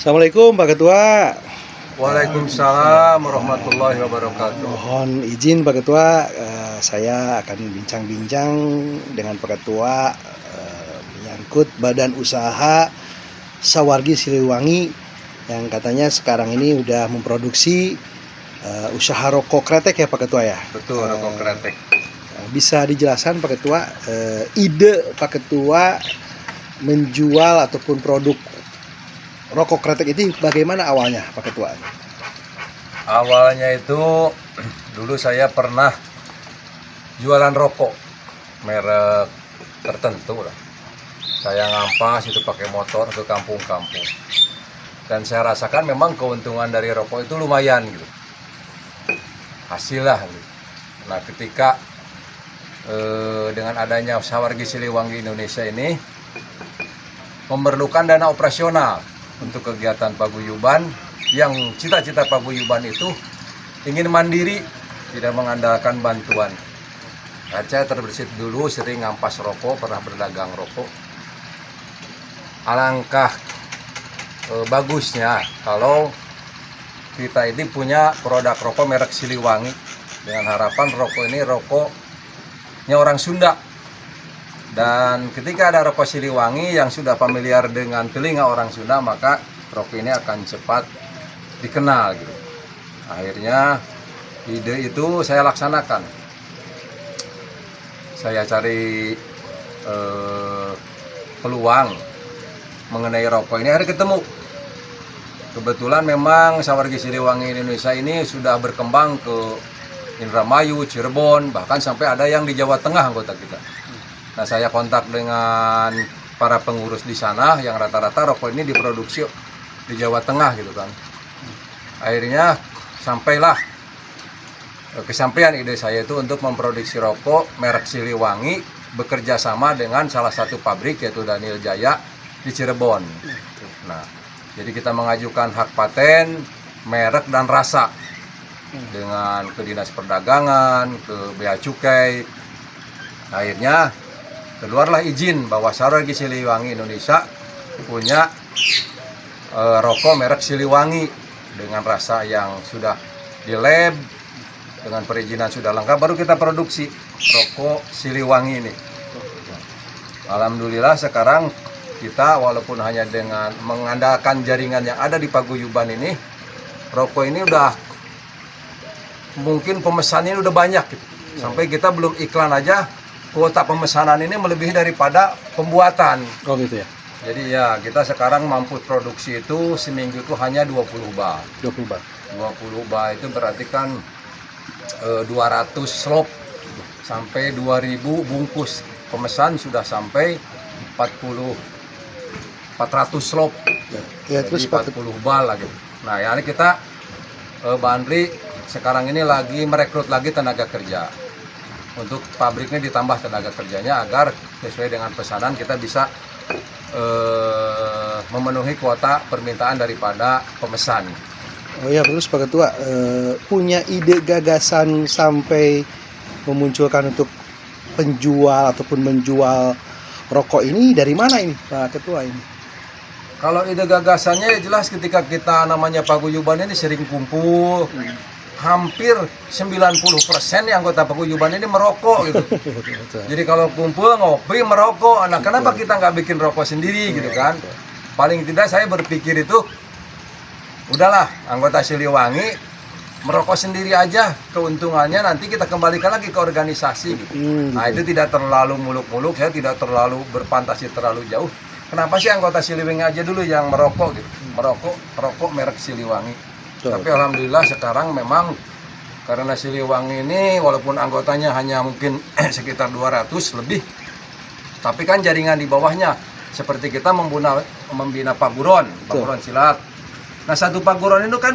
Assalamualaikum Pak Ketua. Waalaikumsalam warahmatullahi wabarakatuh. Mohon izin Pak Ketua, saya akan bincang-bincang dengan Pak Ketua menyangkut badan usaha Sawargi Siliwangi yang katanya sekarang ini udah memproduksi usaha rokok kretek ya Pak Ketua ya? Betul, rokok kretek. Bisa dijelaskan Pak Ketua ide Pak Ketua menjual ataupun produk rokok kretek itu bagaimana awalnya Pak Ketua? Awalnya itu dulu saya pernah jualan rokok merek tertentu lah. Saya ngampas itu pakai motor ke kampung-kampung. Dan saya rasakan memang keuntungan dari rokok itu lumayan gitu. Hasil lah gitu. Nah, ketika dengan adanya Sawargi Siliwangi Indonesia ini memerlukan dana operasional untuk kegiatan paguyuban yang cita-cita paguyuban itu ingin mandiri, tidak mengandalkan bantuan. Nah, saya terbersit dulu sering ngampas rokok, pernah berdagang rokok. Alangkah bagusnya kalau kita ini punya produk rokok merek Siliwangi dengan harapan rokok ini rokoknya orang Sunda. Dan ketika ada rokok Siliwangi yang sudah familiar dengan telinga orang Sunda, maka rokok ini akan cepat dikenal gitu. Akhirnya ide itu saya laksanakan. Saya cari peluang mengenai rokok ini, akhirnya ketemu. Kebetulan memang Sawargi Siliwangi Indonesia ini sudah berkembang ke Indramayu, Cirebon, bahkan sampai ada yang di Jawa Tengah anggota kita. Nah, saya kontak dengan para pengurus di sana yang rata-rata rokok ini diproduksi di Jawa Tengah gitu kan. Akhirnya sampailah kesampaian ide saya itu untuk memproduksi rokok merek Siliwangi bekerja sama dengan salah satu pabrik yaitu Daniel Jaya di Cirebon. Nah, jadi kita mengajukan hak paten, merek dan rasa dengan ke Dinas Perdagangan, ke Bea Cukai. Akhirnya keluarlah izin bahwa Sawargi Siliwangi Indonesia punya rokok merek Siliwangi dengan rasa yang sudah di lab, dengan perizinan sudah lengkap, baru kita produksi rokok Siliwangi ini. Alhamdulillah sekarang kita walaupun hanya dengan mengandalkan jaringan yang ada di paguyuban ini, rokok ini udah mungkin pemesannya udah banyak gitu. Sampai kita belum iklan aja kuota pemesanan ini melebihi daripada pembuatan. Oh gitu ya. Jadi ya kita sekarang mampu produksi itu seminggu itu hanya 20 bar. 20 bar. 20 bar itu berarti kan 200 slop sampai 2000 bungkus. Pemesan sudah sampai 400 slop. Ya, Jadi terus 40 bar lagi. Nah, ya ini kita Bandri sekarang ini lagi merekrut lagi tenaga kerja. Untuk pabriknya ditambah tenaga kerjanya agar sesuai dengan pesanan kita bisa memenuhi kuota permintaan daripada pemesan. Oh ya, terus Pak Ketua punya ide gagasan sampai memunculkan untuk penjual ataupun menjual rokok ini dari mana ini Pak Ketua ini? Kalau ide gagasannya ya jelas ketika kita namanya paguyuban ini sering kumpul. Hampir 90% yang anggota paguyuban ini merokok gitu. Jadi kalau kumpul ngopi merokok. Nah, kenapa kita nggak bikin rokok sendiri gitu kan? Paling tidak saya berpikir itu udahlah anggota Siliwangi merokok sendiri aja, keuntungannya nanti kita kembalikan lagi ke organisasi gitu. Nah, itu tidak terlalu muluk-muluk, saya tidak terlalu berfantasi terlalu jauh. Kenapa sih anggota Siliwangi aja dulu yang merokok gitu? Rokok merek Siliwangi. Tapi alhamdulillah sekarang memang karena Siliwangi ini walaupun anggotanya hanya mungkin sekitar 200 lebih, tapi kan jaringan di bawahnya seperti kita membina paguron silat. Nah, satu paguron itu kan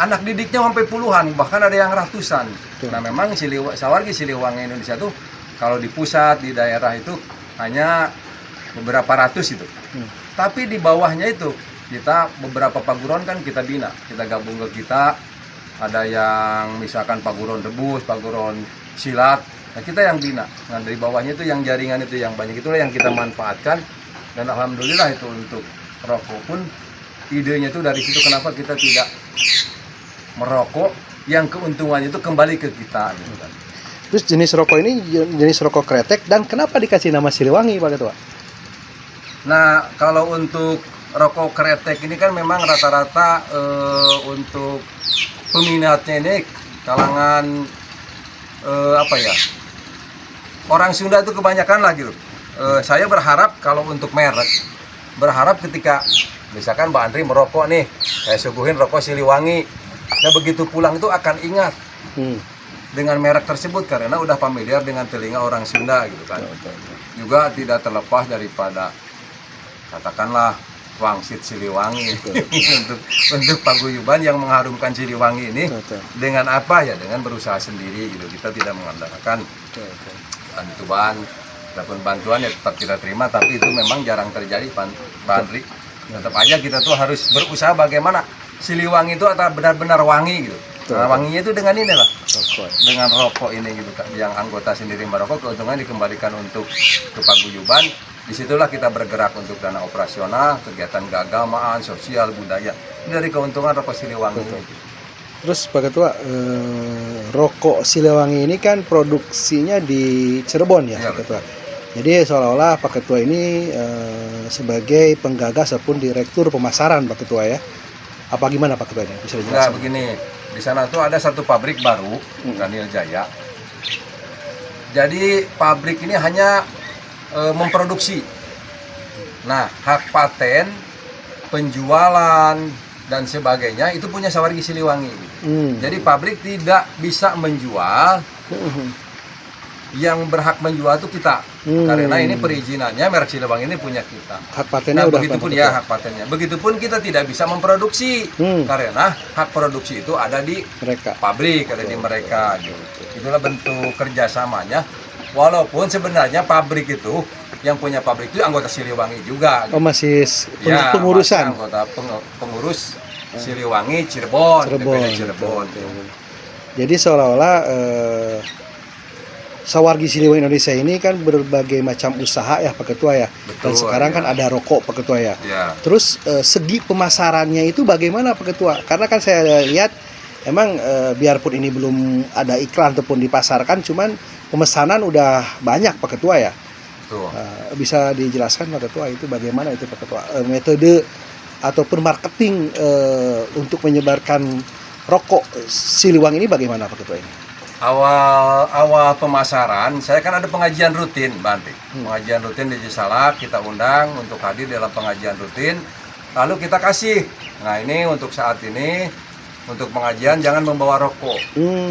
anak didiknya sampai puluhan, bahkan ada yang ratusan. Nah, memang Sawargi Siliwangi Indonesia tuh kalau di pusat, di daerah itu hanya beberapa ratus itu. Tapi di bawahnya itu kita beberapa paguron kan kita bina, kita gabung ke kita, ada yang misalkan paguron rebus, paguron silat, nah kita yang bina. Nah dari bawahnya itu yang jaringan itu yang banyak itulah yang kita manfaatkan, dan alhamdulillah itu untuk rokok pun idenya itu dari situ, kenapa kita tidak merokok yang keuntungannya itu kembali ke kita gitu kan. Terus jenis rokok ini jenis rokok kretek, dan kenapa dikasih nama Siliwangi Pak Ketua? Nah, kalau untuk rokok kretek ini kan memang rata-rata untuk peminatnya ini kalangan apa ya, orang Sunda itu kebanyakan lah gitu. Saya berharap kalau untuk merek, berharap ketika misalkan Mbak Andri merokok nih, saya suguhin rokok Siliwangi, nah begitu pulang itu akan ingat dengan merek tersebut karena udah familiar dengan telinga orang Sunda gitu kan. Juga tidak terlepas daripada katakanlah wangsit Siliwangi untuk paguyuban yang mengharumkan Siliwangi ini. Dengan apa ya, dengan berusaha sendiri gitu. Kita tidak mengandalkan bantuan, ataupun bantuan ya tetap kita terima, tapi itu memang jarang terjadi Pak Andri. Tetap aja kita tuh harus berusaha bagaimana Siliwangi itu benar-benar wangi gitu. Nah, wanginya itu dengan ini lah, dengan rokok ini gitu kan, yang anggota sendiri merokok, keuntungan dikembalikan untuk kepaguyuban. Disitulah kita bergerak untuk dana operasional, kegiatan keagamaan, sosial, budaya. Ini dari keuntungan rokok Siliwangi. Terus Pak Ketua, rokok Siliwangi ini kan produksinya di Cirebon ya, Pak Ketua. Jadi seolah-olah Pak Ketua ini sebagai penggagas ataupun direktur pemasaran Pak Ketua ya. Apa gimana Pak Ketua ini? Bisa dijelaskan? Nah, begini, di sana tuh ada satu pabrik baru, Daniel Jaya. Jadi pabrik ini hanya memproduksi. Nah, hak paten, penjualan dan sebagainya itu punya Sawargi Siliwangi. Jadi pabrik tidak bisa menjual. Yang berhak menjual itu kita. Karena ini perizinannya merek Siliwangi ini punya kita. Hak patennya udah begitupun ya hak patennya. Begitupun kita tidak bisa memproduksi karena hak produksi itu ada di mereka. Pabrik, ada di mereka gitu. Itulah bentuk kerjasamanya. Walaupun sebenarnya pabrik itu yang punya pabrik itu anggota Siliwangi juga. Oh, masih pengurusan. Masih anggota pengurus Siliwangi Cirebon. Cirebon. Jadi seolah-olah Sawargi Siliwangi Indonesia ini kan berbagai macam usaha ya Pak Ketua ya. Betul, dan sekarang ya. Kan ada rokok Pak Ketua ya. Terus segi pemasarannya itu bagaimana Pak Ketua? Karena kan saya lihat emang biarpun ini belum ada iklan ataupun dipasarkan, cuman pemesanan udah banyak Pak Ketua ya. Bisa dijelaskan Pak Ketua itu bagaimana itu Pak Ketua? Metode ataupun marketing untuk menyebarkan rokok Siliwangi ini bagaimana Pak Ketua ini? Awal pemasaran, saya kan ada pengajian rutin, Mbak Andri. Pengajian rutin di Cisalak, kita undang untuk hadir dalam pengajian rutin. Lalu kita kasih, nah ini untuk saat ini, untuk pengajian jangan membawa rokok.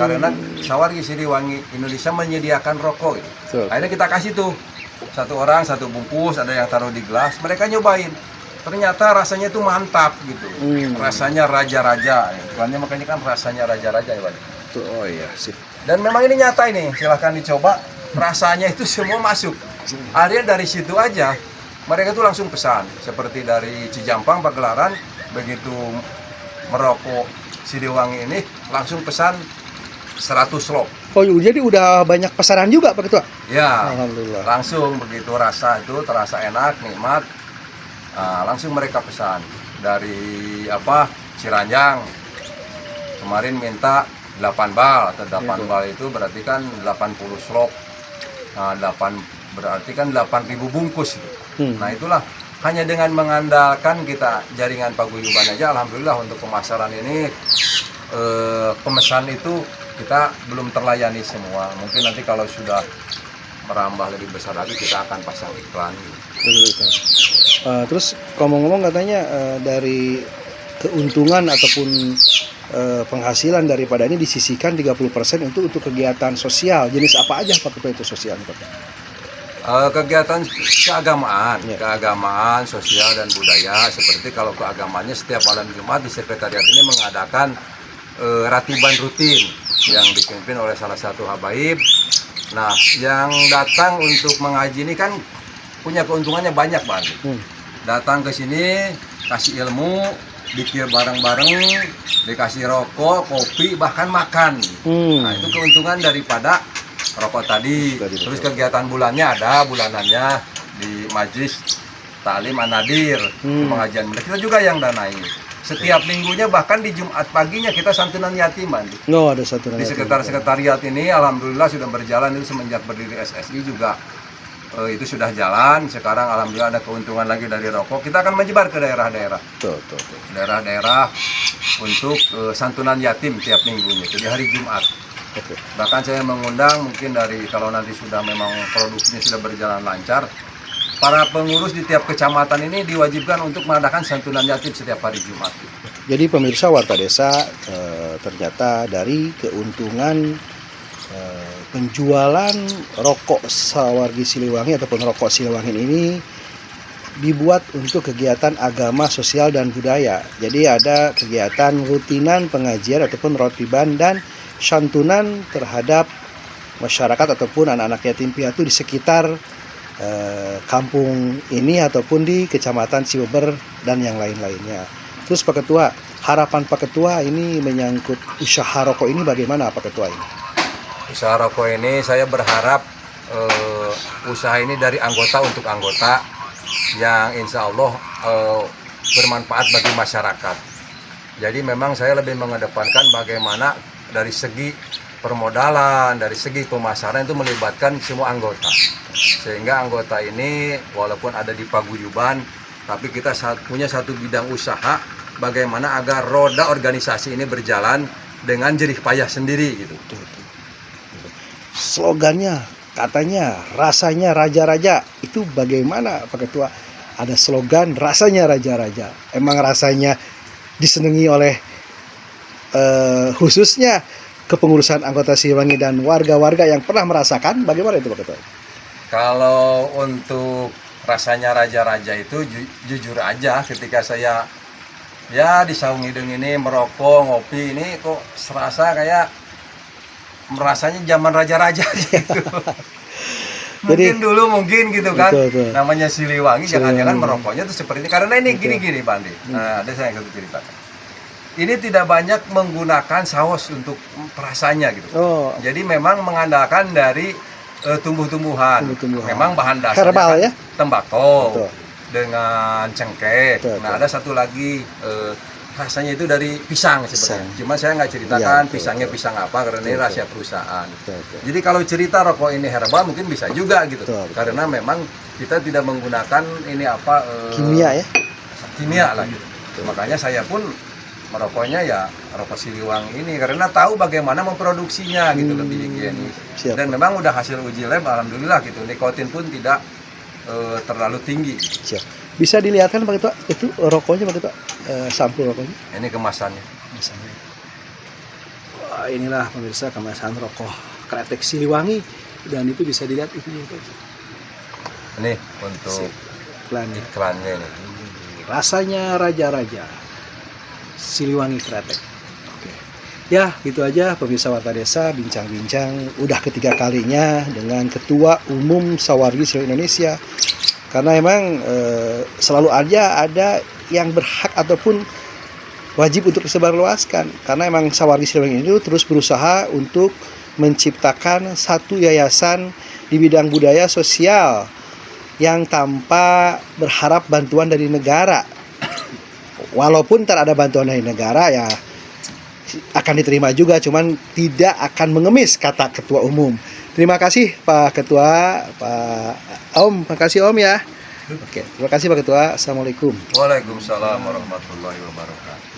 Karena Sawargi Siliwangi Indonesia menyediakan rokok. Gitu. Akhirnya kita kasih tuh, satu orang, satu bungkus, ada yang taruh di gelas, mereka nyobain. Ternyata rasanya itu mantap gitu. Rasanya raja-raja. Makanya kan rasanya raja-raja ya Pak. Oh iya sih. Dan memang ini nyata ini, silahkan dicoba, rasanya itu semua masuk. Akhirnya dari situ aja, mereka tuh langsung pesan. Seperti dari Cijampang, Pagelaran, begitu merokok Siliwangi ini, langsung pesan 100 lop. Oh jadi udah banyak pesanan juga Pak Ketua? Ya, alhamdulillah. Langsung begitu rasa itu, terasa enak, nikmat. Nah, langsung mereka pesan. Dari Ciranjang, kemarin minta 8 bal atau 8 bal itu berarti kan 80 slop. Nah, 8 berarti kan 8.000 bungkus itu. Nah, itulah hanya dengan mengandalkan kita jaringan paguyuban aja, alhamdulillah untuk pemasaran ini pemesan itu kita belum terlayani semua. Mungkin nanti kalau sudah merambah lebih besar lagi kita akan pasang iklan. Terus ngomong-ngomong katanya dari keuntungan ataupun penghasilan daripada ini disisihkan 30% untuk kegiatan sosial. Jenis apa aja Pak Ketua itu sosial? Kegiatan keagamaan, keagamaan, sosial dan budaya. Seperti kalau keagamaannya setiap malam Jumat di sekretariat ini mengadakan ratiban rutin yang dipimpin oleh salah satu habaib. Nah, yang datang untuk mengaji ini kan punya keuntungannya banyak banget. Datang ke sini kasih ilmu, dikir bareng-bareng, dikasih rokok, kopi, bahkan makan. Nah, itu keuntungan daripada rokok tadi. Terus kegiatan bulannya ada, bulanannya di majlis Taklim An-Nadir, pengajian muda. Kita juga yang danai. Setiap minggunya bahkan di Jumat paginya kita santunan yatim, Bandi. Oh, ada santunan Di yatim. sekretariat ini alhamdulillah sudah berjalan itu semenjak berdiri SSI juga itu sudah jalan. Sekarang alhamdulillah ada keuntungan lagi dari rokok. Kita akan menyebar ke daerah-daerah. Tuh. Daerah-daerah untuk santunan yatim tiap minggunya. Jadi hari Jumat. Oke. Bahkan saya mengundang mungkin dari kalau nanti sudah memang produksinya sudah berjalan lancar, para pengurus di tiap kecamatan ini diwajibkan untuk mengadakan santunan yatim setiap hari Jumat. Jadi pemirsa Warta Desa, ternyata dari keuntungan penjualan rokok Sawargi Siliwangi ataupun rokok Siliwangi ini dibuat untuk kegiatan agama, sosial, dan budaya. Jadi ada kegiatan rutinan pengajian ataupun rotiban dan santunan terhadap masyarakat ataupun anak-anak yatim piatu di sekitar kampung ini ataupun di Kecamatan Cibeber dan yang lain-lainnya. Terus Pak Ketua, harapan Pak Ketua ini menyangkut usaha rokok ini bagaimana Pak Ketua ini? Usaha rokok ini saya berharap usaha ini dari anggota untuk anggota yang insya Allah bermanfaat bagi masyarakat. Jadi memang saya lebih mengedepankan bagaimana dari segi permodalan, dari segi pemasaran itu melibatkan semua anggota. Sehingga anggota ini walaupun ada di paguyuban, tapi kita punya satu bidang usaha bagaimana agar roda organisasi ini berjalan dengan jerih payah sendiri gitu. Slogannya katanya rasanya raja-raja, itu bagaimana Pak Ketua? Ada slogan rasanya raja-raja. Emang rasanya disenangi oleh khususnya kepengurusan anggota Siliwangi dan warga-warga yang pernah merasakan, bagaimana itu Pak Ketua? Kalau untuk rasanya raja-raja itu jujur aja ketika saya ya di Saung Hideng ini merokok, ngopi ini kok serasa kayak merasanya zaman raja-raja gitu. Mungkin dulu mungkin gitu kan. Betul. Namanya Siliwangi jangan-jangan merokoknya tuh seperti ini karena ini gini-gini Bandi. Nah, ada saya yang ceritakan. Ini tidak banyak menggunakan saus untuk rasanya gitu. Oh. Jadi memang mengandalkan dari tumbuh-tumbuhan. Memang bahan dasarnya herbal kan ya? Tembakau. Betul. Dengan cengkeh. Betul. Nah, ada satu lagi rasanya itu dari pisang sebenarnya. Cuma saya nggak ceritakan Ya, pisangnya pisang apa karena ini rahasia perusahaan. Betul. Jadi kalau cerita rokok ini herbal mungkin bisa juga gitu. Betul. Karena memang kita tidak menggunakan ini apa Kimia ya? kimia lah gitu. Makanya saya pun merokoknya ya rokok Siliwangi ini karena tahu bagaimana memproduksinya gitu lebih higienis. Dan memang udah hasil uji lab alhamdulillah gitu. Nikotin pun tidak terlalu tinggi. Siap. Bisa dilihatkan Pak Ketua itu rokoknya Pak Ketua, sampul rokoknya. Ini kemasannya. Wah, inilah pemirsa kemasan rokok Kretek Siliwangi dan itu bisa dilihat itu. Ini untuk iklannya ini. Rasanya raja-raja Siliwangi Kretek. Oke. Ya, gitu aja pemirsa Warta Desa bincang-bincang udah ketiga kalinya dengan Ketua Umum Sawargi Siliwangi Indonesia. Karena emang selalu aja ada yang berhak ataupun wajib untuk disebarluaskan. Karena emang Sawargi Siliwangi itu terus berusaha untuk menciptakan satu yayasan di bidang budaya sosial yang tanpa berharap bantuan dari negara. Walaupun ntar ada bantuan dari negara ya akan diterima juga, cuman tidak akan mengemis kata Ketua Umum. Terima kasih Pak Ketua, Pak Om, makasih Om ya. Oke, terima kasih Pak Ketua. Assalamualaikum. Waalaikumsalam warahmatullahi wabarakatuh.